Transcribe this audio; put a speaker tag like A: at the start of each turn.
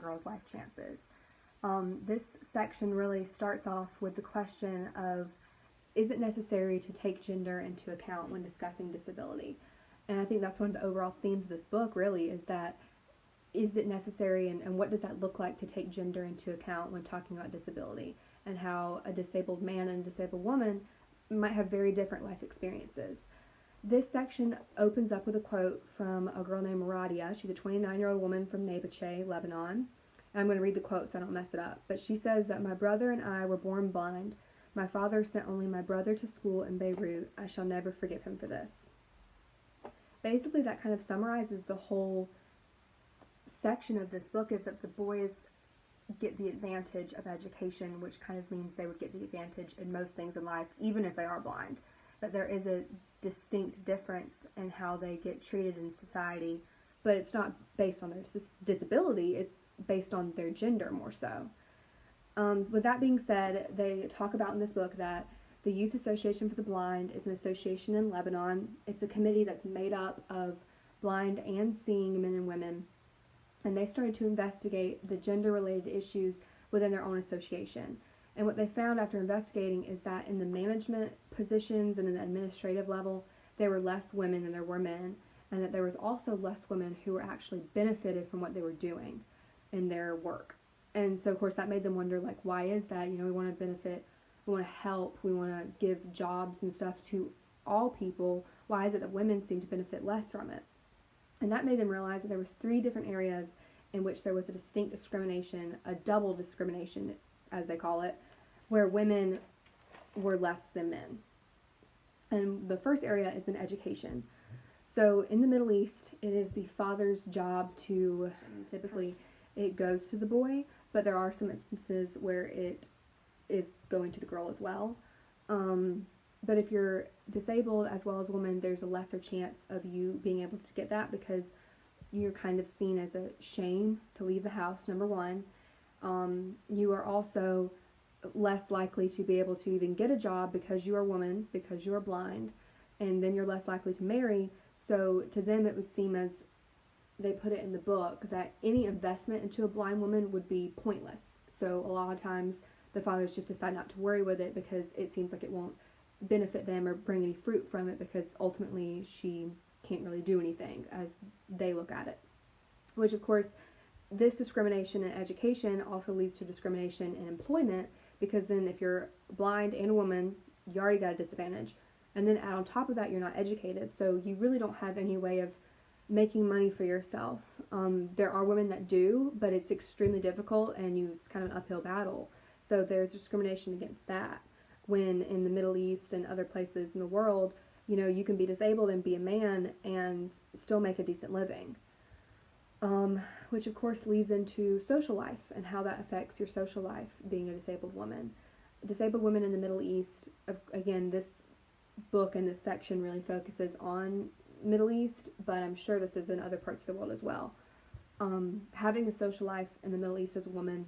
A: girl's life chances. This section really starts off with the question of, is it necessary to take gender into account when discussing disability? And I think that's one of the overall themes of this book, really, is that, is it necessary, and what does that look like to take gender into account when talking about disability, and how a disabled man and a disabled woman might have very different life experiences. This section opens up with a quote from a girl named Radia. She's a 29-year-old woman from Nebache, Lebanon. And I'm going to read the quote so I don't mess it up. But she says that my brother and I were born blind. My father sent only my brother to school in Beirut. I shall never forgive him for this. Basically, that kind of summarizes the whole section of this book, is that the boys get the advantage of education, which kind of means they would get the advantage in most things in life, even if they are blind. That there is a distinct difference in how they get treated in society, but it's not based on their disability, it's based on their gender more so. With that being said, they talk about in this book that the Youth Association for the Blind is an association in Lebanon. It's a committee that's made up of blind and seeing men and women, and they started to investigate the gender-related issues within their own association. And what they found after investigating is that in the management positions and in the administrative level, there were less women than there were men, and that there was also less women who were actually benefited from what they were doing in their work. And so, of course, that made them wonder, like, why is that? You know, we want to benefit, we want to help, we want to give jobs and stuff to all people. Why is it that women seem to benefit less from it? And that made them realize that there was 3 different areas in which there was a distinct discrimination, a double discrimination, as they call it, where women were less than men. And the first area is in education. So in the Middle East, it is the father's job to, typically it goes to the boy, but there are some instances where it is going to the girl as well. But if you're disabled as well as a woman, there's a lesser chance of you being able to get that, because you're kind of seen as a shame to leave the house, number one. You are also less likely to be able to even get a job because you are a woman, because you are blind, and then you're less likely to marry. So to them it would seem, as they put it in the book, that any investment into a blind woman would be pointless. So a lot of times the fathers just decide not to worry with it because it seems like it won't benefit them or bring any fruit from it, because ultimately she can't really do anything as they look at it. Which, of course, this discrimination in education also leads to discrimination in employment, because then if you're blind and a woman, you already got a disadvantage. And then add on top of that, you're not educated, so you really don't have any way of making money for yourself. There are women that do, but it's extremely difficult, and it's kind of an uphill battle. So there's discrimination against that. When in the Middle East and other places in the world, you know, you can be disabled and be a man and still make a decent living. Which of course leads into social life and how that affects your social life, being a disabled woman. Disabled women in the Middle East, again, this book and this section really focuses on Middle East, but I'm sure this is in other parts of the world as well. Having a social life in the Middle East as a woman